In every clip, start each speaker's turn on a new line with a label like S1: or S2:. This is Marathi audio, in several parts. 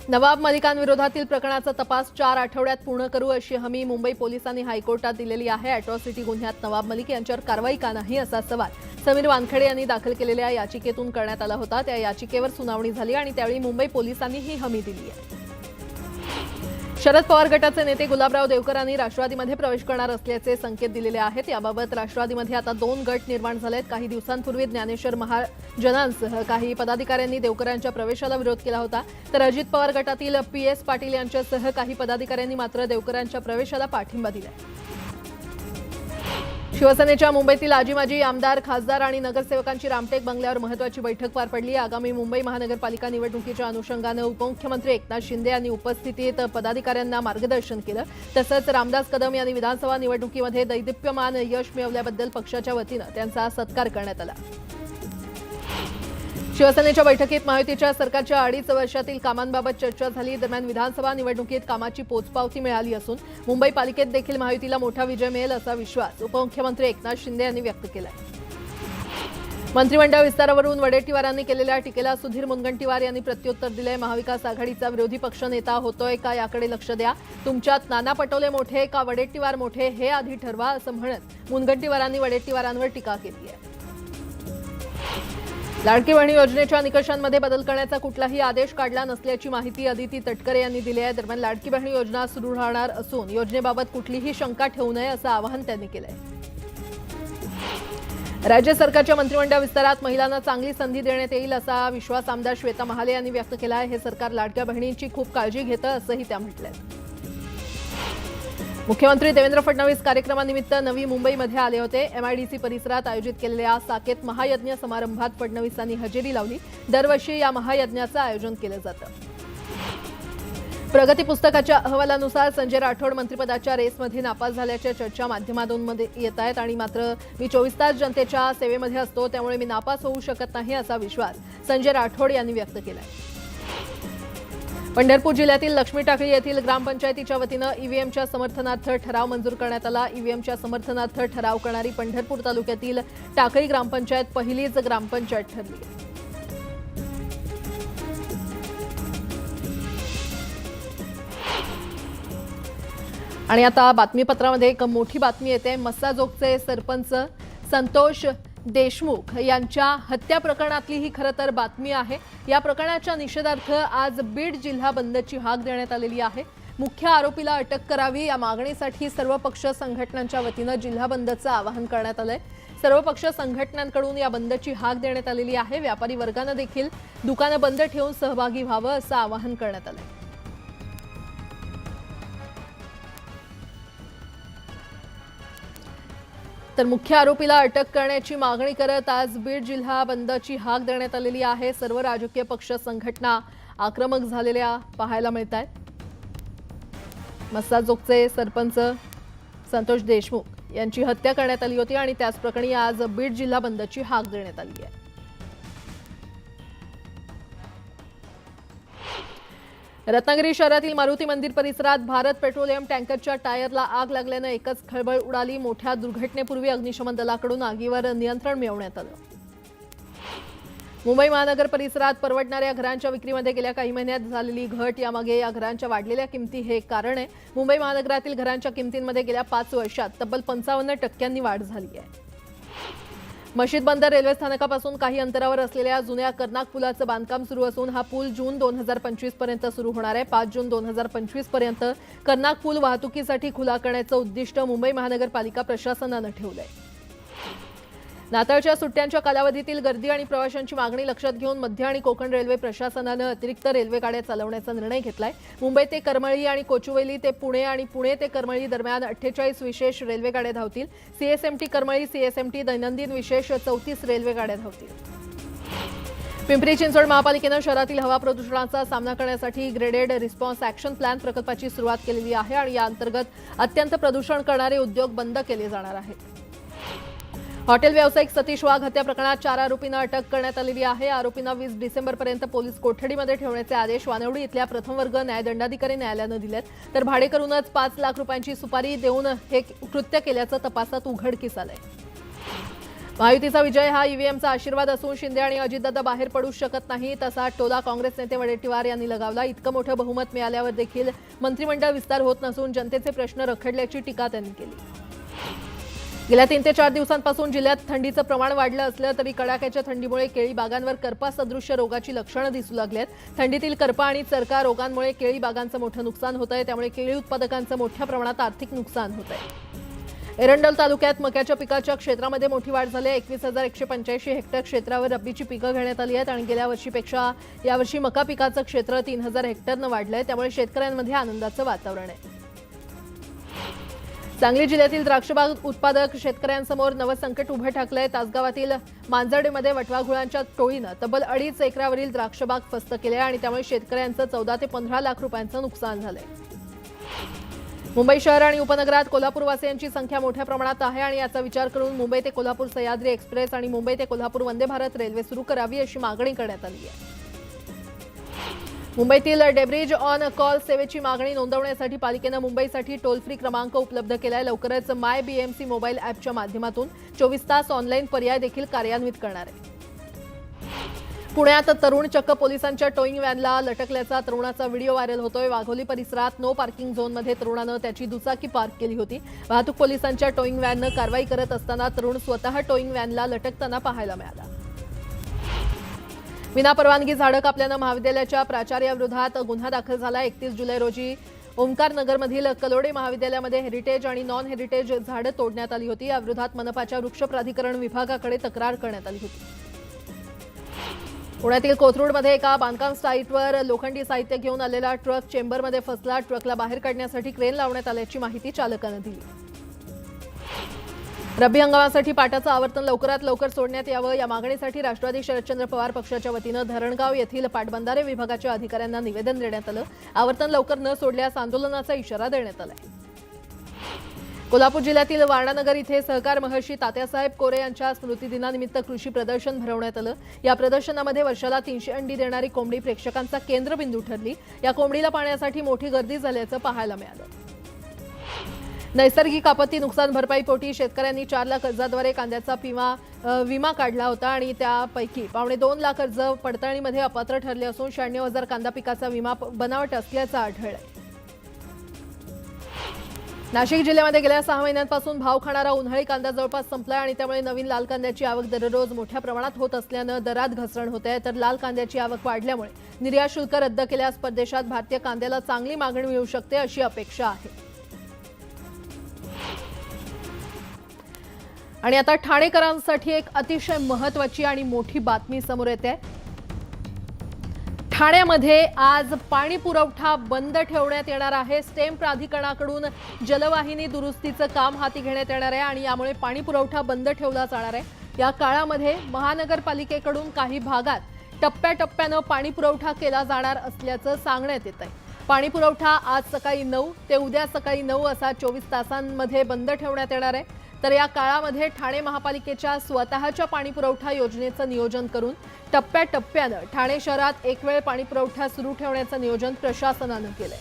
S1: नवाब मलिकांविरोधातील प्रकरणाचा तपास 4 आठवड्यात पूर्ण करू अशी हमी मुंबई पोलिसांनी हायकोर्टात दिलेली आहे। अॅट्रॉसिटी गुन्ह्यात नवाब मलिक यांच्यावर कारवाई का नाही असा सवाल समीर वानखेडे यांनी दाखल केलेल्या याचिकेतून करण्यात आला होता। त्या याचिकेवर सुनावणी झाली आणि त्यावेळी मुंबई पोलिसांनी ही हमी दिली आहे। शरद पवार गटाचे नेते गुलाबराव देवकरांनी राष्ट्रवादीमध्ये प्रवेश करणार असल्याचे संकेत दिलेले आहेत। याबाबत राष्ट्रवादीमध्ये आता 2 गट निर्माण झालेत। काही दिवसांपूर्वी ज्ञानेश्वर महाजनांसह काही पदाधिकाऱ्यांनी देवकरांच्या प्रवेशाला विरोध केला होता, तर अजित पवार गटातील PS पाटील यांच्यासह काही पदाधिकाऱ्यांनी मात्र देवकरांच्या प्रवेशाला पाठिंबा दिला। शिवसेनेच्या मुंबईतील आजी-माजी आमदार, खासदार आणि नगरसेवकांची रामटेक बंगल्यावर महत्त्वाची बैठक पार पडली। आगामी मुंबई महानगरपालिका निवडणुकीच्या अनुषंगाने उपमुख्यमंत्री एकनाथ शिंदे यांनी उपस्थितीत पदाधिकाऱ्यांना मार्गदर्शन केलं। तसंच रामदास कदम यांनी विधानसभा निवडणुकीमध्ये दैदिप्यमान यश मिळवल्याबद्दल पक्षाच्या वतीनं त्यांचा सत्कार करण्यात आला। शिवसेनेच्या बैठकीत महायुतीच्या सरकारच्या 2.5 वर्षातील कामांबाबत चर्चा झाली। दरम्यान विधानसभा निवडणुकीत कामाची पोचपावती मिळाली असून मुंबई पालिकेत देखील महायुतीला मोठा विजय मिळेल असा विश्वास उपमुख्यमंत्री एकनाथ शिंदे यांनी व्यक्त केला। मंत्रिमंडळ विस्तारावरून वडेट्टीवारांनी केलेल्या टीकेला सुधीर मुनगंटीवार यांनी प्रत्युत्तर दिले। महाविकास आघाडीचा विरोधी पक्षनेता होतोय का याकडे लक्ष द्या, तुमच्यात नाना पटोले मोठे का वडेट्टीवार मोठे हे आधी ठरवा असं म्हणत मुनगंटीवारांनी वडेट्टीवारांवर टीका केली आहे। लाडकी बहीण योजनेच्या निकषांमध्ये बदल करण्याचा कुठलाही आदेश काढला नसल्याची माहिती अदिती तटकरे यांनी दिली आहे। दरम्यान लाडकी बहीण योजना सुरू राहणार असून योजनेबाबत कुठलीही शंका ठेवू नये असं आवाहन त्यांनी केलंय। राज्य सरकारच्या मंत्रिमंडळ विस्तारात महिलांना चांगली संधी देण्यात येईल असा विश्वास आमदार श्वेता महाले यांनी व्यक्त केला आहे। हे सरकार लाडक्या बहिणींची खूप काळजी घेतं असंही त्या म्हटलंय। मुख्यमंत्री देवेंद्र फडणवीस कार्यक्रमानिमित्त नवी मुंबईमध्ये आले होते। MIDC परिसरात आयोजित केलेल्या साकेत महायज्ञ समारंभात फडणवीसांनी हजेरी लावली। दरवर्षी या महायज्ञाचं आयोजन केलं जातं। प्रगती पुस्तकाच्या अहवालानुसार संजय राठोड मंत्रिपदाच्या रेसमध्ये नापास झाल्याच्या चर्चा माध्यमांमध्ये येत आहेत आणि मात्र मी 24 तास जनतेच्या सेवेमध्ये असतो, त्यामुळे मी नापास होऊ शकत नाही असा विश्वास संजय राठोड यांनी व्यक्त केला। पंढरपूर जिल्ह्यातील लक्ष्मी टाकळी येथील ग्रामपंचायतीच्या वतीनं ईव्हीएमच्या समर्थनार्थ ठराव मंजूर करण्यात आला। ईव्हीएमच्या समर्थनार्थ ठराव करणारी पंढरपूर तालुक्यातील टाकळी ग्रामपंचायत पहिलीच ग्रामपंचायत ठरली। आणि आता बातमीपत्रामध्ये एक मोठी बातमी येते। मस्साजोगचे सरपंच संतोष देशमुख यांच्या हत्या प्रकरणातली ही खरं तर बातमी आहे। या प्रकरणाच्या निषेधार्थ आज बीड जिल्हा बंदची हाक देण्यात आलेली आहे। मुख्य आरोपीला अटक करावी या मागणीसाठी सर्व पक्ष संघटनांच्या वतीनं जिल्हा बंदचं आवाहन करण्यात आलंय। सर्व पक्ष संघटनांकडून या बंदची हाक देण्यात आलेली आहे। व्यापारी वर्गानं देखील दुकानं बंद ठेवून सहभागी व्हावं असं आवाहन करण्यात आलंय। तर मुख्य आरोपीला अटक करण्याची मागणी करत आज बीड जिल्हा बंदची हाक देण्यात आलेली आहे। सर्व राजकीय पक्ष संघटना आक्रमक झालेल्या पाहायला मिळत आहेत। मस्साजोगचे सरपंच संतोष देशमुख यांची हत्या करण्यात आली होती आणि त्याच प्रकरणी आज बीड जिल्हा बंदची हाक देण्यात आली आहे। रत्नागिरी शहरातील मारुती मंदिर परिसरात भारत पेट्रोलियम टँकरच्या टायरला आग लागल्यानं एकच खळबळ उडाली। मोठ्या दुर्घटनेपूर्वी अग्निशमन दलाकडून आगीवर नियंत्रण मिळवण्यात आलं। मुंबई महानगर परिसरात परवडणाऱ्या घरांच्या विक्रीमध्ये गेल्या काही महिन्यात झालेली घट, यामागे या घरांच्या वाढलेल्या किमती हे कारण आहे। मुंबई महानगरातील घरांच्या किमतींमध्ये गेल्या 5 वर्षात तब्बल 55% वाढ झाली आहे। मशीद बंदर रेल्वे स्थानकापासून काही अंतरावर असलेल्या जुन्या कर्नाक पुलाचं बांधकाम सुरू असून हा पूल जून 2025 पर्यंत सुरू होणार आहे। 5 जून 2025 पर्यंत कर्नाक पूल वाहतुकीसाठी खुला करण्याचं उद्दिष्ट मुंबई महानगरपालिका प्रशासनानं ठेवलंय। नाताळच्या सुट्ट्यांच्या कालावधीतील गर्दी आणि प्रवाशांची मागणी लक्षात घेऊन मध्य आणि कोकण रेल्वे प्रशासनानं अतिरिक्त रेल्वे गाड्या चालवण्याचा निर्णय घेतलाय। मुंबई ते करमळी आणि कोचुवेली ते पुणे आणि पुणे ते करमळी दरम्यान 48 विशेष रेल्वे गाड्या धावतील। CSMT करमळी, CSMT दैनंदिन विशेष 34 रेल्वे गाड्या धावतील। पिंपरी चिंचवड महापालिकेनं शहरातील हवा प्रदूषणाचा सामना करण्यासाठी ग्रेडेड रिस्पॉन्स ॲक्शन प्लॅन प्रकल्पाची सुरुवात केलेली आहे आणि या अंतर्गत अत्यंत प्रदूषण करणारे उद्योग बंद केले जाणार आहेत। हॉटेल व्यावसायिक सतीश वाघ हत्या प्रकरणात 4 आरोपींना अटक करण्यात आलेली आहे। आरोपींना 20 डिसेंबरपर्यंत पोलीस कोठडीमध्ये ठेवण्याचे आदेश वानवडी इथल्या प्रथम वर्ग न्यायदंडाधिकारी न्यायालयानं दिलेत, तर भाडेकरूनच 5 लाख रुपयांची सुपारी देऊन हे कृत्य केल्याचं तपासात उघडकीस आलंय। महायुतीचा विजय हा ईव्हीएमचा आशीर्वाद असून शिंदे आणि अजितदादा बाहेर पडू शकत नाही, तसा टोला काँग्रेस नेते वडेट्टीवार यांनी लगावला. इतकं मोठं बहुमत मिळाल्यावर देखील मंत्रिमंडळ विस्तार होत नसून जनतेचे प्रश्न रखडल्याची टीका त्यांनी केली. गेल्या 3 ते 4 दिवसांपासून जिल्ह्यात थंडीचं प्रमाण वाढलं असलं तरी कडाक्याच्या थंडीमुळे केळी बागांवर करपा सदृश्य रोगाची लक्षणं दिसू लागली आहेत. थंडीतील करपा आणि चरका रोगांमुळे केळी बागांचं मोठं नुकसान होत आहे. त्यामुळे केळी उत्पादकांचं मोठ्या प्रमाणात आर्थिक नुकसान होत आहे. एरंडोल तालुक्यात मक्याच्या पिकाच्या क्षेत्रामध्ये मोठी वाढ झाली. 21,185 हेक्टर क्षेत्रावर रब्बीची पिकं घेण्यात आली आहेत आणि गेल्या वर्षीपेक्षा यावर्षी मका पिकाचं क्षेत्र 3,000 हेक्टरनं वाढलंय. त्यामुळे शेतकऱ्यांमध्ये आनंदाचं वातावरण आहे. सांगली जिल्ह्यातील द्राक्षबाग उत्पादक शेतकऱ्यांसमोर नवं संकट उभं ठाकलंय. तासगावातील मांजर्डेमध्ये वटवाघुळांच्या टोळीनं तब्बल 2.5 एकरावरील द्राक्षबाग फस्त केले आणि त्यामुळे शेतकऱ्यांचं 14 ते 15 लाख रुपयांचं नुकसान झालंय. मुंबई शहर आणि उपनगरात कोल्हापूरवासियांची संख्या मोठ्या प्रमाणात आहे आणि याचा विचार करून मुंबई ते कोल्हापूर सह्याद्री एक्सप्रेस आणि मुंबई ते कोल्हापूर वंदे भारत रेल्वे सुरू करावी अशी मागणी करण्यात आली आहे. मुंबईतील डेब्रिज ऑन कॉल सेवेची मागणी नोंदवण्यासाठी पालिकेनं मुंबईसाठी टोल फ्री क्रमांक उपलब्ध केलाय. लवकरच माय बीएमसी मोबाईल ॲपच्या माध्यमातून 24 तास ऑनलाईन पर्याय देखील कार्यान्वित करणार आहे. पुण्यात तरुण चक्क पोलिसांच्या टोईंग व्हॅनला लटकल्याचा तरुणाचा व्हिडिओ व्हायरल होतोय. वाघोली परिसरात नो पार्किंग झोनमध्ये तरुणानं त्याची दुचाकी पार्क केली होती. वाहतूक पोलिसांच्या टोईंग व्हॅननं कारवाई करत असताना तरुण स्वतः टोईंग व्हॅनला लटकताना पाहायला मिळाला. विनापरवानगी झाडं कापल्यानं महाविद्यालयाच्या प्राचार्याविरोधात गुन्हा दाखल झाला. 31 जुलै रोजी ओंकारनगरमधील कलोडे महाविद्यालयामध्ये हेरिटेज आणि नॉन हेरिटेज झाडं तोडण्यात आली होती. याविरोधात मनपाच्या वृक्ष प्राधिकरण विभागाकडे तक्रार करण्यात आली होती. पुण्यातील कोथरूडमध्ये एका बांधकाम साईटवर लोखंडी साहित्य घेऊन आलेला ट्रक चेंबरमध्ये फसला. ट्रकला बाहेर काढण्यासाठी क्रेन लावण्यात आल्याची माहिती चालकानं दिली. रब्बी हंगामासाठी पाटाचं आवर्तन लवकरात लवकर सोडण्यात यावं या मागणीसाठी राष्ट्रवादी शरदचंद्र पवार पक्षाच्या वतीनं धरणगाव येथील पाटबंधारे विभागाच्या अधिकाऱ्यांना निवेदन देण्यात आलं. आवर्तन लवकर न सोडल्यास आंदोलनाचा इशारा देण्यात आलाय. कोल्हापूर जिल्ह्यातील वारणानगर इथे सहकार महर्षी तात्यासाहेब कोरे यांच्या स्मृतिदिनानिमित्त कृषी प्रदर्शन भरवण्यात आलं. या प्रदर्शनामध्ये वर्षाला 300 अंडी देणारी कोंबडी प्रेक्षकांचा केंद्रबिंदू ठरली. या कोंबडीला पाहण्यासाठी मोठी गर्दी झाल्याचं पाहायला मिळालं. नैसर्गिक आपत्ती नुकसान भरपाईपोटी शेतकऱ्यांनी 4 लाख कर्जाद्वारे कांद्याचा विमा काढला होता आणि त्यापैकी 2.25 लाख कर्ज पडताळणीमध्ये अपात्र ठरले असून 96,000 कांदा पिकाचा विमा बनावट असल्याचं आढळलंय. नाशिक जिल्ह्यामध्ये गेल्या 6 महिन्यांपासून भाव खाणारा उन्हाळी कांदा जवळपास संपलाय आणि त्यामुळे नवीन लाल कांद्याची आवक दररोज मोठ्या प्रमाणात होत असल्यानं दरात घसरण होत आहे. तर लाल कांद्याची आवक वाढल्यामुळे निर्यात शुल्क रद्द केल्यास परदेशात भारतीय कांद्याला चांगली मागणी मिळू शकते अशी अपेक्षा आहे. आणि आता ठाणेकरांसाठी एक अतिशय महत्त्वाची आणि मोठी बातमी समोर येते. ठाण्यामध्ये आज पाणी पुरवठा बंद ठेवण्यात येणार आहे. स्टेम प्राधिकरणाकडून जलवाहिनी दुरुस्तीचं काम हाती घेण्यात येणार आहे आणि यामुळे पाणी पुरवठा बंद ठेवला जाणार आहे. या काळामध्ये महानगरपालिकेकडून काही भागात टप्प्याटप्प्यानं पाणी पुरवठा केला जाणार असल्याचं सांगण्यात येत आहे. पाणी पुरवठा आज सकाळी 9 ते उद्या सकाळी 9 असा 24 तासांमध्ये बंद ठेवण्यात येणार आहे. तर या काळामध्ये ठाणे महापालिकेच्या स्वतःच्या पाणी पुरवठा योजनेचं नियोजन करून टप्प्याटप्प्यानं ठाणे शहरात एक वेळ पाणी पुरवठा सुरू ठेवण्याचं नियोजन प्रशासनानं केलंय.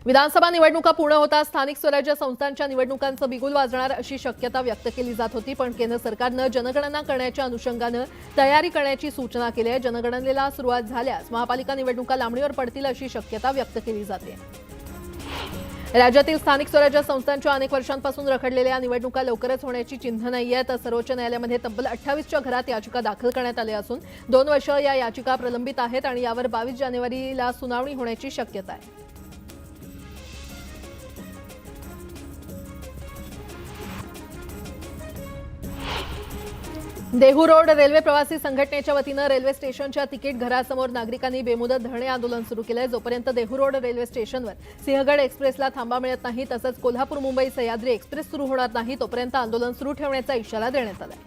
S1: विधानसभा निवडणुका पूर्ण होता स्थानिक स्वराज्य संस्थांच्या निवडणुकांचं बिगुल वाजणार अशी शक्यता व्यक्त केली जात होती. पण केंद्र सरकारनं जनगणना करण्याच्या अनुषंगानं तयारी करण्याची सूचना केली आहे. जनगणनेला सुरुवात झाल्यास महापालिका निवडणुका लांबणीवर पडतील अशी शक्यता व्यक्त केली जाते. राज्यातील स्थानिक स्वराज्य संस्थांच्या अनेक वर्षांपासून रखडलेल्या निवडणुका लवकरच होण्याची चिन्ह नाहीये. तर सर्वोच्च न्यायालयामध्ये तब्बल 28च्या घरात याचिका दाखल करण्यात आल्या असून 2 वर्ष या याचिका प्रलंबित आहेत आणि यावर 22 जानेवारीला सुनावणी होण्याची शक्यता आहे. देहू रोड रेल्वे प्रवासी संघटनेच्या वतीनं रेल्वे स्टेशनच्या तिकीट घरासमोर नागरिकांनी बेमुदत धरणे आंदोलन सुरू केलंय. जोपर्यंत देहू रोड रेल्वे स्टेशनवर सिंहगड एक्सप्रेसला थांबा मिळत नाही तसंच कोल्हापूर मुंबई सह्याद्री एक्सप्रेस सुरू होणार नाही तोपर्यंत आंदोलन सुरू ठेवण्याचा इशारा देण्यात आलाय.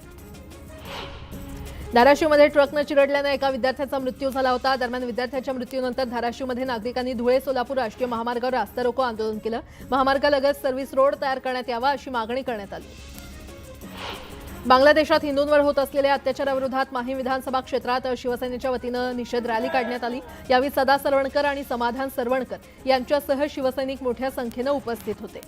S1: धाराशिवमध्ये ट्रकनं चिरडल्यानं एका विद्यार्थ्याचा मृत्यू झाला होता. दरम्यान विद्यार्थ्याच्या मृत्यूनंतर धाराशिवमध्ये नागरिकांनी धुळे सोलापूर राष्ट्रीय महामार्गावर रास्ता रोको आंदोलन केलं. महामार्गालगत सर्व्हिस रोड तयार करण्यात यावा अशी मागणी करण्यात आली. बांगलादेशात हिंदूंवर होत असलेल्या अत्याचाराविरोधात माहीम विधानसभा क्षेत्रात शिवसेनेच्या वतीनं निषेध रॅली काढण्यात आली. यावेळी सदा सरवणकर आणि समाधान सरवणकर यांच्यासह शिवसैनिक मोठ्या संख्येनं उपस्थित होते.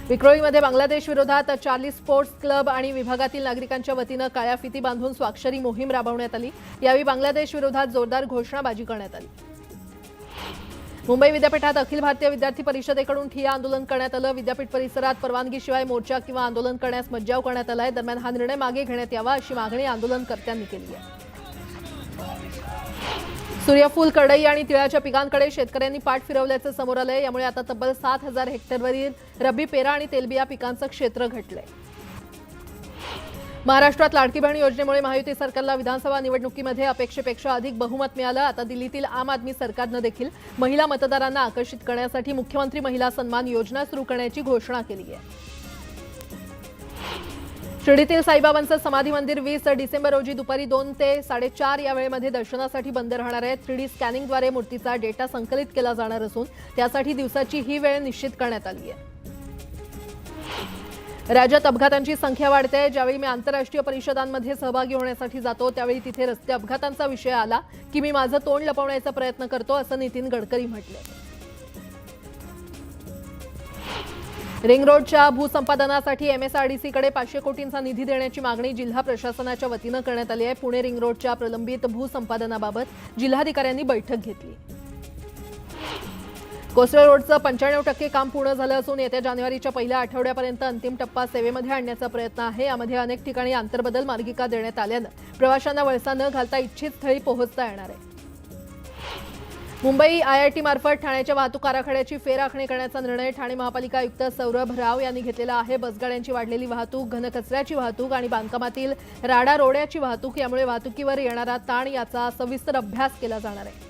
S1: विक्रोळीमध्ये बांगलादेश विरोधात चार्ली स्पोर्ट्स क्लब आणि विभागातील नागरिकांच्या वतीनं काळ्या फिती बांधून स्वाक्षरी मोहीम राबवण्यात आली। यावेळी बांगलादेश विरोधात जोरदार घोषणाबाजी करण्यात आली। मुंबई विद्यापीठात अखिल भारतीय विद्यार्थी परिषदेकडून ठिय्या आंदोलन करण्यात आलं। विद्यापीठ परिसरात परवानगीशिवाय मोर्चा किंवा आंदोलन करण्यास मज्जाव करण्यात आलाय। दरम्यान हा निर्णय मागे घेण्यात यावा अशी मागणी आंदोलनकर्त्यांनी केली आहे। सूर्यफूल, करडई आणि तिळाच्या पिकांकडे शेतकऱ्यांनी पाठ फिरवल्याचं समोर आलंय। यामुळे आता तब्बल 7,000 हेक्टरवरील रब्बी पेरा आणि तेलबिया पिकांचं क्षेत्र घटलंय। महाराष्ट्रात लाडकी बहीण योजनेमुळे महायुती सरकारला विधानसभा निवडणुकीमध्ये अपेक्षेपेक्षा अधिक बहुमत मिळालं। आता दिल्लीतील आम आदमी सरकारनं देखील महिला मतदारांना आकर्षित करण्यासाठी मुख्यमंत्री महिला सन्मान योजना सुरू करण्याची घोषणा केली आहे। शिर्डीतील साईबाबांचं समाधी मंदिर 20 डिसेंबर रोजी दुपारी 2 ते 4:30 या वेळेमध्ये दर्शनासाठी बंद राहणार आहे। 3D स्कॅनिंगद्वारे मूर्तीचा डेटा संकलित केला जाणार असून त्यासाठी दिवसाची ही वेळ निश्चित करण्यात आली आहे। राज्यात अपघातांची संख्या वाढते। ज्यावेळी मी आंतरराष्ट्रीय परिषदांमध्ये सहभागी होण्यासाठी जातो त्यावेळी तिथे रस्ते अपघातांचा विषय आला की मी माझं तोंड लपवण्याचा प्रयत्न करतो, असं नितीन गडकरी म्हटले। रिंग रोडच्या भूसंपादनासाठी MSRDCकडे 500 कोटींचा निधी देण्याची मागणी जिल्हा प्रशासनाच्या वतीनं करण्यात आली आहे। पुणे रिंग रोडच्या प्रलंबित भूसंपादनाबाबत जिल्हाधिकाऱ्यांनी बैठक घेतली। कोस्टल रोडचं 95% काम पूर्ण झालं असून येत्या जानेवारीच्या पहिल्या आठवड्यापर्यंत अंतिम टप्पा सेवेमध्ये आणण्याचा प्रयत्न आहे। यामध्ये अनेक ठिकाणी आंतरबदल मार्गिका देण्यात आल्यानं प्रवाशांना वळसा न घालता इच्छित स्थळी पोहोचता येणार आहे। मुंबई IIT मार्फत ठाण्याच्या वाहतूक आराखड्याची फेरआखणी करण्याचा निर्णय ठाणे महापालिका आयुक्त सौरभ राव यांनी घेतलेला आहे। बसगाड्यांची वाढलेली वाहतूक, घनकचऱ्याची वाहतूक आणि बांधकामातील राडा रोड्याची वाहतूक यामुळे वाहतुकीवर येणारा ताण याचा सविस्तर अभ्यास केला जाणार आहे।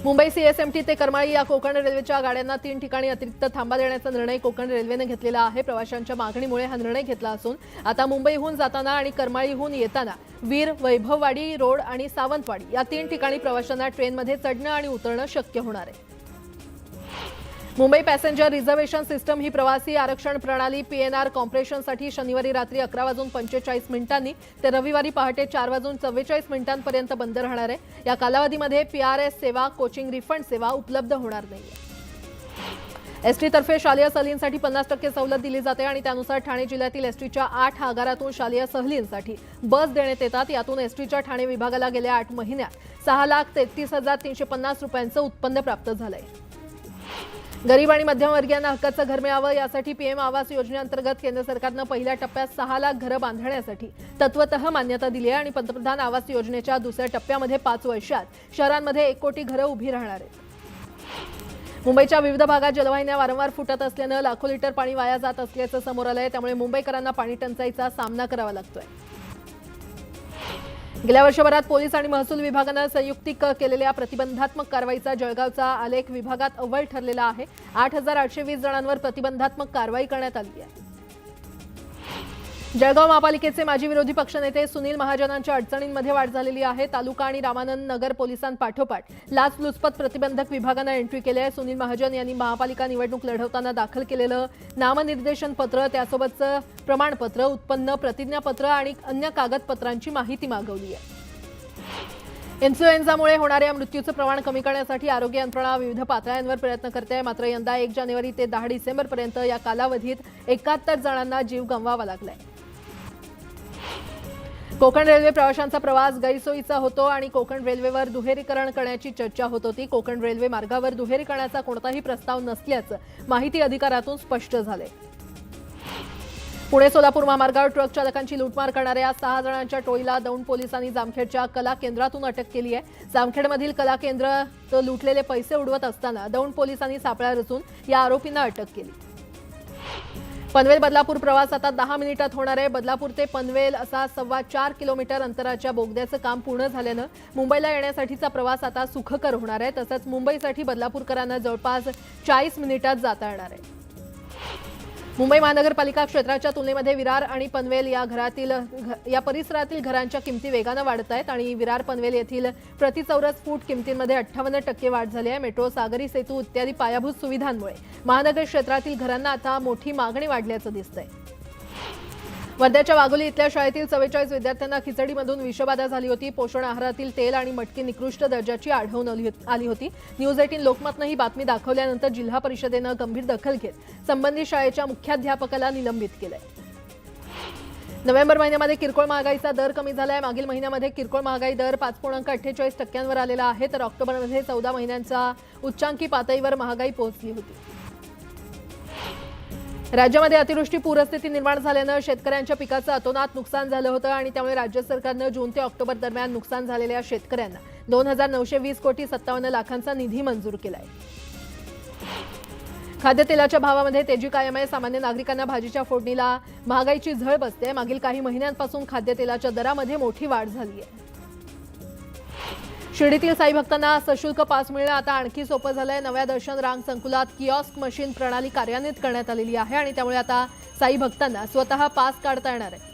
S1: मुंबई CSMT ते करमाळी या कोकण रेल्वेच्या गाड्यांना 3 ठिकाणी अतिरिक्त थांबा देण्याचा निर्णय कोकण रेल्वेने घेतलेला आहे। प्रवाशांच्या मागणीमुळे हा निर्णय घेतला असून आता मुंबईहून जाताना आणि करमाळीहून येताना वीर, वैभववाडी रोड आणि सावंतवाडी या 3 ठिकाणी प्रवाशांना ट्रेनमध्ये चढणं आणि उतरणं शक्य होणार आहे। मुंबई पॅसेंजर रिझर्वेशन सिस्टम ही प्रवासी आरक्षण प्रणाली PNR कॉम्प्रेशनसाठी शनिवारी रात्री 11:45 ते रविवारी पहाटे 4:44 बंद राहणार आहे। या कालावधीमध्ये PRS सेवा, कोचिंग रिफंड सेवा उपलब्ध होणार नाहीये। ST तर्फे शालेय सहलींसाठी 50% सवलत दिली जाते आणि त्यानुसार ठाणे जिल्ह्यातील STच्या 8 आगारातून शालेय सहलींसाठी बस देण्यात येतात। यातून STच्या ठाणे विभागाला गेल्या 8 महिन्यात 6,33,350 रुपयांचं उत्पन्न प्राप्त झालंय। गरीब आणि मध्यमवर्गीयांना हक्काचं घर मिळावं यासाठी PM आवास योजनेअंतर्गत केंद्र सरकारनं पहिल्या टप्प्यात 6 लाख घरं बांधण्यासाठी तत्वतः मान्यता दिली आहे आणि पंतप्रधान आवास योजनेच्या दुसऱ्या टप्प्यामध्ये 5 वर्षात शहरांमध्ये 1 कोटी घरं उभी राहणार आहेत। मुंबईच्या विविध भागात जलवाहिन्या वारंवार फुटत असल्यानं लाखो लिटर पाणी वाया जात असल्याचं समोर आलंय। त्यामुळे मुंबईकरांना पाणी टंचाईचा सामना करावा लागतोय। गेल्या वर्षभरात पोलीस आणि महसूल विभागानं संयुक्तिक केलेल्या प्रतिबंधात्मक कारवाईचा जळगावचा आलेख विभागात अव्वल ठरलेला आहे। 8,820 जणांवर प्रतिबंधात्मक कारवाई करण्यात आली आहे। जळगाव महापालिकेचे माजी विरोधी पक्षनेते सुनील महाजनांच्या अडचणींमध्ये वाढ झालेली आहे। तालुका आणि रामानंद नगर पोलिसांपाठोपाठ लाचलुचपत प्रतिबंधक विभागानं एंट्री केली आहे। सुनील महाजन यांनी महापालिका निवडणूक लढवताना दाखल केलेलं नामनिर्देशन पत्र, त्यासोबतचं प्रमाणपत्र, उत्पन्न प्रतिज्ञापत्र आणि अन्य कागदपत्रांची माहिती मागवली आहे। इन्फ्लुएन्झामुळे होणाऱ्या मृत्यूचं प्रमाण कमी करण्यासाठी आरोग्य यंत्रणा विविध पातळ्यांवर प्रयत्न करते आहे। मात्र यंदा 1 जानेवारी ते 10 डिसेंबरपर्यंत या कालावधीत 71 जणांना जीव गमवावा लागलाय। कोकण रेल्वे प्रवाशांचा प्रवास गैरसोयीचा होतो आणि कोकण रेल्वेवर दुहेरीकरण करण्याची चर्चा होत होती। कोकण रेल्वे मार्गावर दुहेरीकरणाचा कोणताही प्रस्ताव नसल्याचं माहिती अधिकारातून स्पष्ट झालंय। पुणे सोलापूर महामार्गावर ट्रक चालकांची लूटमार करणाऱ्या 6 जणांच्या टोळीला दौंड पोलिसांनी जामखेडच्या कला केंद्रातून अटक केली आहे। जामखेडमधील कला केंद्रात लुटलेले पैसे उडवत असताना दौंड पोलिसांनी सापळा रचून या आरोपींना अटक केली। पनवेल बदलापूर प्रवास आता 10 मिनिटात होणार आहे। बदलापूर ते पनवेल असा 4.25 किलोमीटर अंतराच्या बोगद्याचं काम पूर्ण झाल्यानं मुंबईला येण्यासाठीचा प्रवास आता सुखकर होणार आहे। तसंच मुंबईसाठी बदलापूरकरांना जवळपास 40 मिनिटात जाता येणार आहे। मुंबई महानगरपालिका क्षेत्राच्या तुलनेमध्ये विरार आणि पनवेल या परिसरातील घरांच्या किमती वेगानं वाढत आहेत आणि विरार पनवेल येथील प्रति चौरस फूट किमतींमध्ये 58% वाढ झाली आहे। मेट्रो, सागरी सेतू इत्यादी पायाभूत सुविधांमुळे महानगर क्षेत्रातील घरांना आता मोठी मागणी वाढल्याचं दिसतंय। वर्ध्याच्या वाघोली इथल्या शाळेतील 44 विद्यार्थ्यांना खिचडीमधून विषबाधा झाली होती। पोषण आहारातील तेल आणि मटकी निकृष्ट दर्जाची आढळून आली होती। न्यूज 18 लोकमतने ही बातमी दाखवल्यानंतर जिल्हा परिषदेने गंभीर दखल घेत संबंधित शाळेच्या मुख्याध्यापकाला निलंबित केलंय। नोव्हेंबर महिन्यामध्ये किरकोळ महागाईचा दर कमी झालाय। मागील महिन्यामध्ये किरकोळ महागाई दर 5.48% आलेला आहे, तर ऑक्टोबरमध्ये 14 महिन्यांच्या उच्चांकी पातळीवर महागाई पोहोचली होती। राज्यामध्ये अतिवृष्टी पूरस्थिती निर्माण झाल्याने शेतकऱ्यांच्या पिकाचं अतोनात नुकसान झालं होतं आणि त्यामुळे राज्य सरकारने जून ते ऑक्टोबर दरम्यान नुकसान झालेल्या शेतकऱ्यांना 2,920 कोटी 57 लाखांचा निधी मंजूर केलाय। खाद्यतेलाच्या भावामध्ये तेजी कायम आहे। सामान्य नागरिकांना भाजीच्या फोडणीला महागाईची झळ बसते। मागील काही महिन्यांपासून खाद्यतेलाच्या दरामध्ये मोठी वाढ झाली आहे। शिर्डीतील साई भक्तांना सशुल्क पास मिळणं आता आणखी सोपं झालंय। नव्या दर्शन रांग संकुलात किऑस्क मशीन प्रणाली कार्यान्वित करण्यात आलेली आहे आणि त्यामुळे आता साई भक्तांना स्वतः पास काढता येणार आहे।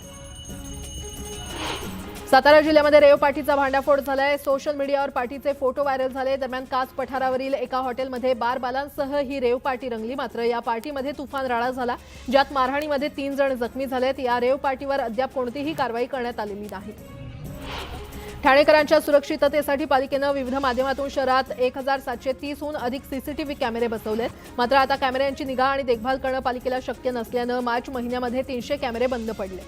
S1: सातारा जिल्ह्यामध्ये रेव पार्टीचा भांडाफोड झालाय। सोशल मीडियावर पार्टीचे फोटो व्हायरल झाले। दरम्यान कास पठारावरील एका हॉटेलमध्ये बारबालांसह ही रेव पार्टी रंगली। मात्र या पार्टीमध्ये तुफान राडा झाला, ज्यात मारहाणीमध्ये 3 जण जखमी झालेत। या रेव पार्टीवर अद्याप कोणतीही कारवाई करण्यात आलेली नाही। ठाणेकरांच्या सुरक्षिततेसाठी पालिकेने विविध माध्यमातून शहरात 1730हून अधिक सीसीटीव्ही कॅमेरे बसवलेत। मात्र आता कॅमेऱ्यांची निगा आणि देखभाल करणं पालिकेला शक्य नसल्यानं मार्च महिन्यामध्ये 300 कॅमेरे बंद पडले।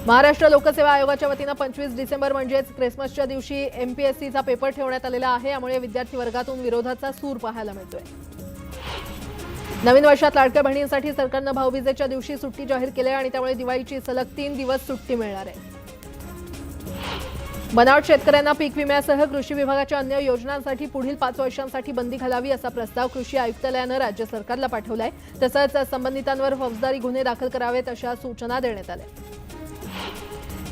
S1: महाराष्ट्र लोकसेवा आयोगाच्या वतीनं 25 डिसेंबर म्हणजेच क्रिसमसच्या दिवशी एमपीएससीचा पेपर ठेवण्यात आलेला आहे। यामुळे विद्यार्थी वर्गातून विरोधाचा सूर पाहायला मिळतोय। नवीन वर्षात लाडक्या बहिणींसाठी सरकारनं भाऊबीजेच्या दिवशी सुट्टी जाहीर केली आहे आणि त्यामुळे दिवाळीची सलग 3 दिवस सुट्टी मिळणार आहे। बनावट शेतकऱ्यांना पीक विम्यासह कृषी विभागाच्या अन्य योजनांसाठी पुढील 5 वर्षांसाठी बंदी घालावी असा प्रस्ताव कृषी आयुक्तालयानं राज्य सरकारला पाठवलाय। तसंच संबंधितांवर फौजदारी गुन्हे दाखल करावेत अशा सूचना देण्यात आल्या।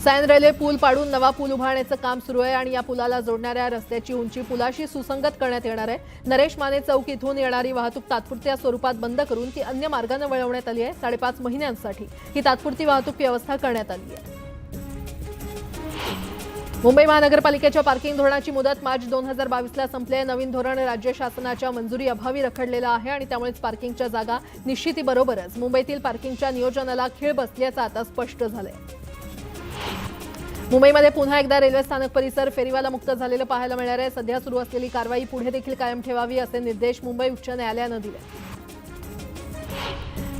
S1: सायन रेल्वे पूल पाडून नवा पूल उभारण्याचं काम सुरू आहे आणि या पुलाला जोडणाऱ्या रस्त्याची उंची पुलाशी सुसंगत करण्यात येणार आहे। नरेश माने चौक इथून येणारी वाहतूक तात्पुरत्या स्वरूपात बंद करून ती अन्य मार्गाने वळवण्यात आली आहे। 5.5 महिन्यांसाठी ही तात्पुरती वाहतूक व्यवस्था करण्यात आली आहे। मुंबई महानगरपालिकेच्या पार्किंग धोरणाची मुदत मार्च 2022ला संपली आहे। नवीन धोरण राज्य शासनाच्या मंजुरी अभावी रखडलेलं आहे आणि त्यामुळेच पार्किंगच्या जागा निश्चितीबरोबरच मुंबईतील पार्किंगच्या नियोजनाला खीळ बसल्याचं आता स्पष्ट झालंय। मुंबईमध्ये पुन्हा एकदा रेल्वे स्थानक परिसर फेरीवाला मुक्त झालेलं पाहायला मिळणार आहे। सध्या सुरू असलेली कारवाई पुढे देखील कायम ठेवावी असे निर्देश मुंबई उच्च न्यायालयानं दिले।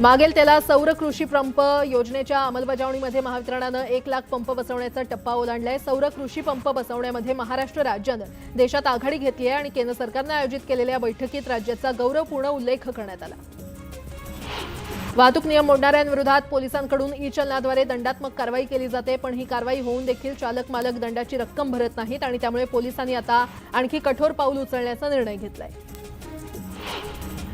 S1: मागेल त्याला सौर कृषी पंप योजनेच्या अंमलबजावणीमध्ये महावितरणानं 1 लाख पंप बसवण्याचा टप्पा ओलांडलाय। सौर कृषी पंप बसवण्यामध्ये महाराष्ट्र राज्यानं देशात आघाडी घेतली आहे आणि केंद्र सरकारनं आयोजित केलेल्या बैठकीत राज्याचा गौरवपूर्ण उल्लेख करण्यात आला। वाहतूक नियम मोडणाऱ्यांविरोधात पोलिसांकडून ई-चलनाद्वारे दंडात्मक कारवाई केली जाते, पण ही कारवाई होऊन देखील चालक मालक दंडाची रक्कम भरत नाहीत आणि त्यामुळे पोलिसांनी आता आणखी कठोर पाऊल उचलण्याचा निर्णय घेतलाय।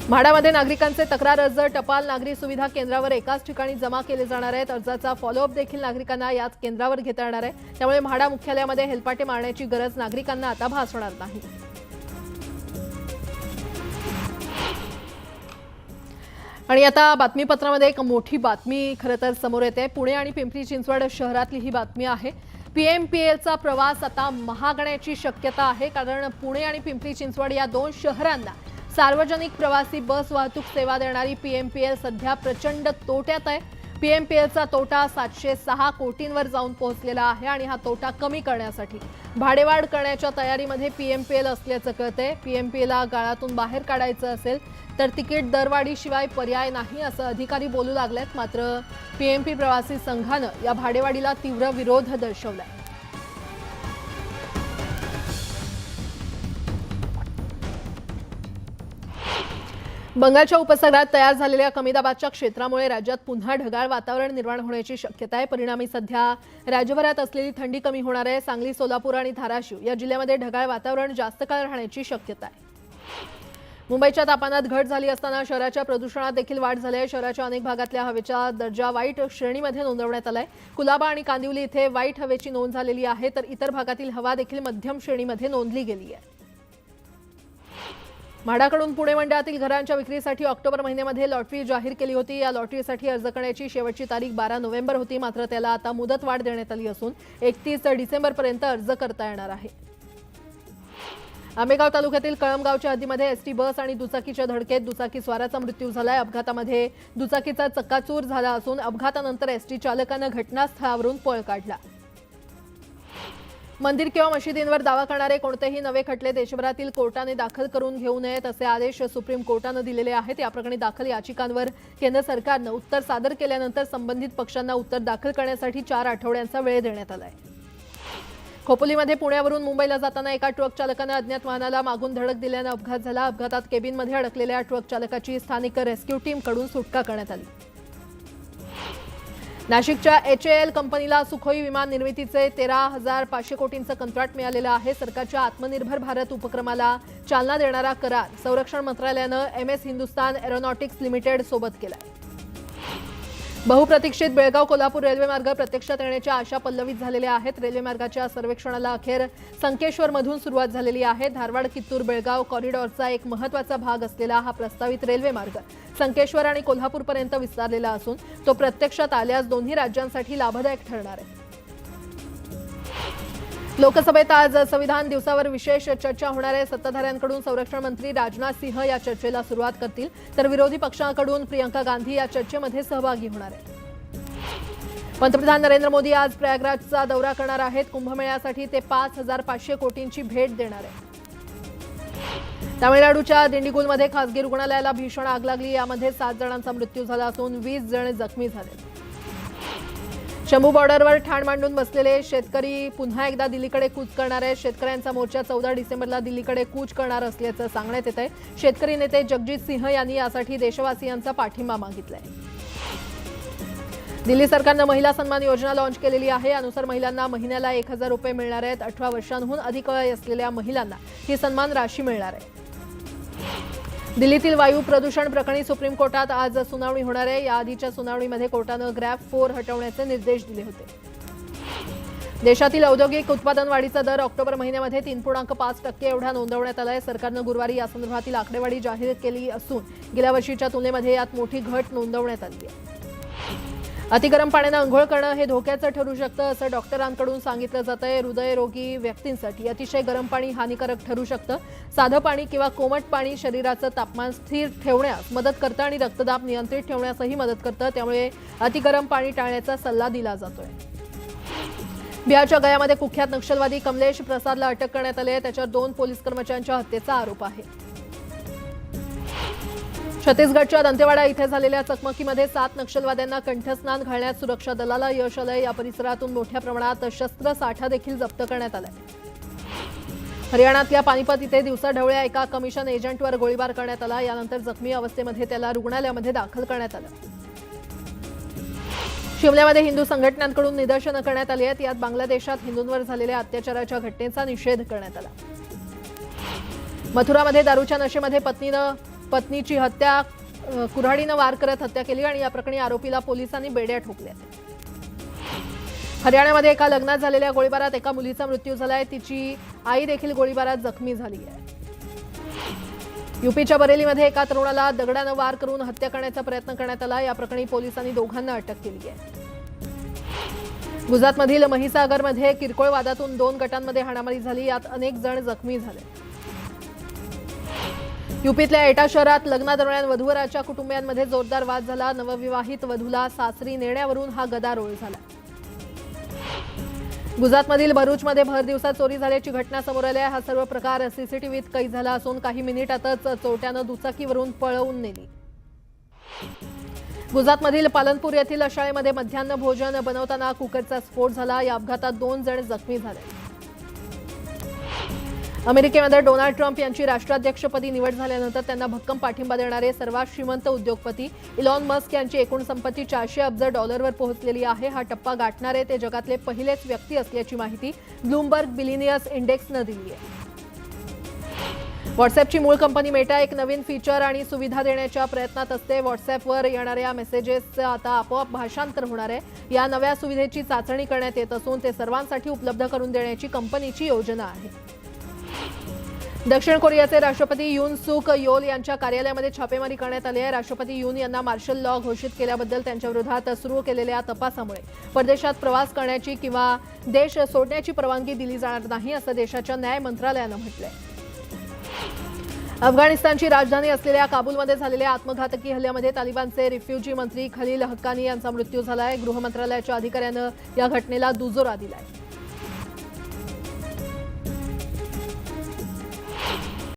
S1: म्हाडामध्ये नागरिकांचे तक्रार अर्ज टपाल नागरी सुविधा केंद्रावर एकाच ठिकाणी जमा केले जाणार आहेत। अर्जाचा फॉलोअप देखील नागरिकांना याच केंद्रावर घेता येणार आहे। त्यामुळे म्हाडा मुख्यालयामध्ये हेलपाटे मारण्याची गरज नागरिकांना आता भासणार नाही। आणि आता बातमीपत्रामध्ये एक मोठी बातमी खरं तर समोर येते। पुणे आणि पिंपरी चिंचवड शहरातली ही बातमी आहे। पीएमपीएलचा प्रवास आता महागण्याची शक्यता आहे, कारण पुणे आणि पिंपरी चिंचवड या 2 शहरांना सार्वजनिक प्रवासी बस वाहतूक सेवा देणारी पीएमपीएल सध्या प्रचंड तोट्यात आहे। पीएमपीएलचा तोटा 706 कोटींवर जाऊन पोहोचलेला आहे आणि हा तोटा कमी करण्यासाठी भाडेवाढ करण्याच्या तयारीमध्ये पीएमपीएल असल्याचं कळतंय। पीएमपीएलला गाळातून बाहेर काढायचं असेल तर तिकीट दरवाढीशिवाय पर्याय नाही असं अधिकारी बोलू लागलेत। मात्र पीएमपी प्रवासी संघानं या भाडेवाढीला तीव्र विरोध दर्शवलाय। बंगालच्या उपसागरात तयार झालेल्या कमी दाबाच्या क्षेत्रामुळे राज्यात पुन्हा ढगाळ वातावरण निर्माण होण्याची शक्यता आहे। परिणामी सध्या राज्यभरात असलेली थंडी कमी होणार आहे। सांगली, सोलापूर आणि धाराशिव या जिल्ह्यामध्ये ढगाळ वातावरण जास्त काळ राहण्याची शक्यता आहे। मुंबईच्या तापमानात घट झाली असताना शहराच्या प्रदूषणात देखील वाढ झाली आहे। शहराच्या अनेक भागातल्या हवेचा दर्जा वाईट श्रेणीमध्ये नोंदवण्यात आलाय। कुलाबा आणि कांदिवली इथे वाईट हवेची नोंद झालेली आहे, तर इतर भागातील हवा देखील मध्यम श्रेणीमध्ये नोंदली गेली आहे। म्हाडाकडून पुणे मंडळातील घरांच्या विक्रीसाठी ऑक्टोबर महिन्यामध्ये लॉटरी जाहीर केली होती। या लॉटरीसाठी अर्ज करण्याची शेवटची तारीख 12 नोव्हेंबर होती, मात्र त्याला आता मुदतवाढ देण्यात आली असून 31 डिसेंबरपर्यंत अर्ज करता येणार आहे। आंबेगाव तालुक्यातील कळमगावच्या हद्दीमध्ये एसटी बस आणि दुचाकीच्या धडकेत दुचाकी स्वाराचा मृत्यू झालाय। अपघातामध्ये दुचाकीचा चक्काचूर झाला असून अपघातानंतर एसटी चालकाने घटनास्थळावरून पळ काढला। मंदिर किंवा मशिदींवर दावा करणारे कोणतेही नवे खटले देशभरातील कोर्टाने दाखल करून घेऊ नयेत असे आदेश सुप्रीम कोर्टाने दिलेले आहेत। या प्रकरणी दाखल याचिकांवर केंद्र सरकारने उत्तर सादर केल्यानंतर संबंधित पक्षांना उत्तर दाखल करण्यासाठी 4 आठवड्यांचा वेळ देण्यात आलाय। खोपोलीमध्ये पुण्यावरून मुंबईला जाताना एका ट्रक चालकाने अज्ञात वाहनाला मागून धडक दिल्याने अपघात झाला। अपघातात केबिनमध्ये अडकलेल्या ट्रक चालकाची स्थानिक रेस्क्यू टीमकडून सुटका करण्यात आली। नाशिकच्या HAL कंपनीला सुखोई विमान निर्मितीचे 13,500 कोटींचे कंत्राट मिळालेले आहे। सरकारच्या आत्मनिर्भर भारत उपक्रमाला चालना देणारा करार संरक्षण मंत्रालयाने MS हिंदुस्तान एरोनॉटिक्स लिमिटेड सोबत केलाय। बहुप्रतीक्षित बेळगाव कोल्हापूर रेल्वे मार्ग प्रत्यक्षात येण्याच्या आशा पल्लवित झालेल्या आहेत। रेल्वे मार्गाच्या सर्वेक्षणाला अखेर संकेश्वरमधून सुरुवात झालेली आहे। धारवाड कित्तूर बेळगाव कॉरिडॉरचा एक महत्त्वाचा भाग असलेला हा प्रस्तावित रेल्वे मार्ग संकेश्वर आणि कोल्हापूरपर्यंत विस्तारलेला असून तो प्रत्यक्षात आल्यास दोन्ही राज्यांसाठी लाभदायक ठरणार आहे। लोकसभेत आज संविधान दिवसावर विशेष चर्चा होणार आहे। सत्ताधाऱ्यांकडून संरक्षण मंत्री राजनाथ सिंह या चर्चेला सुरुवात करतील, तर विरोधी पक्षांकडून प्रियंका गांधी या चर्चेमध्ये सहभागी होणार आहेत। पंतप्रधान नरेंद्र मोदी आज प्रयागराजचा दौरा करणार आहेत। कुंभमेळ्यासाठी ते 5,500 कोटींची भेट देणार आहेत। तामिळनाडूच्या दिंडीगुलमध्ये खासगी रुग्णालयाला भीषण आग लागली। यामध्ये 7 जणांचा मृत्यू झाला असून 20 जण जखमी झाले। शंभू बॉर्डरवर ठाण मांडून बसलेले शेतकरी पुन्हा एकदा दिल्लीकडे कूच करणार आहेत। शेतकऱ्यांचा मोर्चा 14 डिसेंबरला दिल्लीकडे कूच करणार असल्याचं सांगण्यात येत आहे। शेतकरी नेते जगजीत सिंह यांनी यासाठी देशवासियांचा पाठिंबा मागितलाय। दिल्ली सरकारने महिला सन्मान योजना लॉन्च केलेली आहे। यानुसार महिलांना महिन्याला 1,000 रुपये मिळणार आहेत। 18 वर्षांहून अधिक वय असलेल्या महिलांना ही सन्मान राशी मिळणार आहे। दिल्लीतील वायू प्रदूषण प्रकरणी सुप्रीम कोर्टात आज सुनावणी होणार आहे। याआधीच्या सुनावणीमध्ये कोर्टाने ग्रॅफ 4 हटवण्याचे निर्देश दिले होते। देशातील औद्योगिक उत्पादन वाढीचा दर ऑक्टोबर महिन्यामध्ये 3.5% एवढा नोंदवण्यात आलाय। सरकारने गुरुवारी यासंदर्भातील आकडेवारी जाहीर केली असून गेल्या वर्षीच्या तुलनेमध्ये यात मोठी घट नोंदवण्यात आली आहे। अतिगरम पाण्याने अंघोळ करणं हे धोक्याचं ठरू शकतं असं डॉक्टरांकडून सांगितलं जातंय। हृदयरोगी व्यक्तींसाठी अतिशय गरम पाणी हानिकारक ठरू शकतं। साधं पाणी किंवा कोमट पाणी शरीराचं तापमान स्थिर ठेवण्यास मदत करतं आणि रक्तदाब नियंत्रित ठेवण्यासही मदत करतं। त्यामुळे अतिगरम पाणी टाळण्याचा सल्ला दिला जातोय। बिहारच्या गयामध्ये कुख्यात नक्षलवादी कमलेश प्रसादला अटक करण्यात आली आहे। त्याच्यावर 2 पोलीस कर्मचाऱ्यांच्या हत्येचा आरोप आहे। छत्तीसगडच्या दंतेवाडा इथे झालेल्या चकमकीमध्ये 7 नक्षलवाद्यांना कंठस्नान घालण्यात सुरक्षा दलाला यश आलंय। या परिसरातून मोठ्या प्रमाणात शस्त्रसाठा देखील जप्त करण्यात आलाय। हरियाणातल्या पानिपत इथे दिवसाढवळ्या एका कमिशन एजंटवर गोळीबार करण्यात आला। यानंतर जखमी अवस्थेमध्ये त्याला रुग्णालयामध्ये दाखल करण्यात आलं। शिमल्यामध्ये हिंदू संघटनांकडून निदर्शनं करण्यात आली आहेत। यात बांगलादेशात हिंदूंवर झालेल्या अत्याचाराच्या घटनेचा निषेध करण्यात आला। मथुरामध्ये दारूच्या नशेमध्ये पत्नीची हत्या कुऱ्हाडीने वार करत हत्या केली आणि या प्रकरणी आरोपीला पोलिसांनी बेड्या ठोकल्या। हरियाणामध्ये एका लग्नात झालेल्या गोळीबारात एका मुलीचा मृत्यू झालाय। तिची आई देखील गोळीबारात जखमी झाली आहे। यूपीच्या बरेलीमध्ये एका तरुणाला दगडाने वार करून हत्या करण्याचा प्रयत्न करण्यात आला। या प्रकरणी पोलिसांनी दोघांना अटक केली आहे। गुजरातमधील महिसागरमध्ये किरकोळ वादातून 2 गटांमध्ये हाणामारी झाली। यात अनेक जण जखमी झाले। यूपीतल्या एटा शहरात लग्नादरम्यान वधूवराच्या कुटुंबियांमध्ये जोरदार वाद झाला। नवविवाहित वधूला सासरी नेण्यावरून हा गदारोळ झाला। गुजरातमधील भरूचमध्ये भर दिवसा चोरी झाल्याची घटना समोर आली आहे। हा सर्व प्रकार सीसीटीव्हीत कैद झाला असून काही मिनिटातच चोरट्यानं दुचाकीवरून पळवून नेली। गुजरातमधील पालनपूर येथील शाळेमध्ये मध्यान्ह भोजन बनवताना कुकरचा स्फोट झाला। या अपघातात 2 जण जखमी झाले। अमेरिकेमध्ये डोनाल्ड ट्रम्प यांची राष्ट्राध्यक्षपदी निवड झाल्यानंतर त्यांना भक्कम पाठिंबा देणारे सर्वात श्रीमंत उद्योगपती इलॉन मस्क यांची एकूण संपत्ती $400 अब्ज वर पोहोचलेली आहे। हा टप्पा गाठणारे ते जगातले पहिलेच व्यक्ती असल्याची माहिती ब्लूमबर्ग बिलिनियर्स इंडेक्सने दिली आहे। व्हॉट्सअॅपची मूळ कंपनी मेटा एक नवीन फीचर आणि सुविधा देण्याच्या प्रयत्नात असते। व्हॉट्सअॅपवर येणाऱ्या मेसेजेसचं आता आपोआप भाषांतर होणार आहे। या नव्या सुविधेची चाचणी करण्यात येत असून ते सर्वांसाठी उपलब्ध करून देण्याची कंपनीची योजना आहे। दक्षिण कोरियाचे राष्ट्रपती यून सुक योल यांच्या कार्यालयामध्ये छापेमारी करण्यात आली आहे। राष्ट्रपती यून यांना मार्शल लॉ घोषित केल्याबद्दल त्यांच्या विरोधात सुरू केलेल्या तपासामुळे परदेशात प्रवास करण्याची किंवा देश सोडण्याची परवानगी दिली जाणार नाही असं देशाच्या न्याय मंत्रालयानं म्हटलंय। अफगाणिस्तानची राजधानी असलेल्या काबूलमध्ये झालेल्या आत्मघातकी हल्ल्यामध्ये तालिबानचे रिफ्युजी मंत्री खलील हक्कानी यांचा मृत्यू झालाय। गृह मंत्रालयाच्या अधिकाऱ्यानं या घटनेला दुजोरा दिलाय।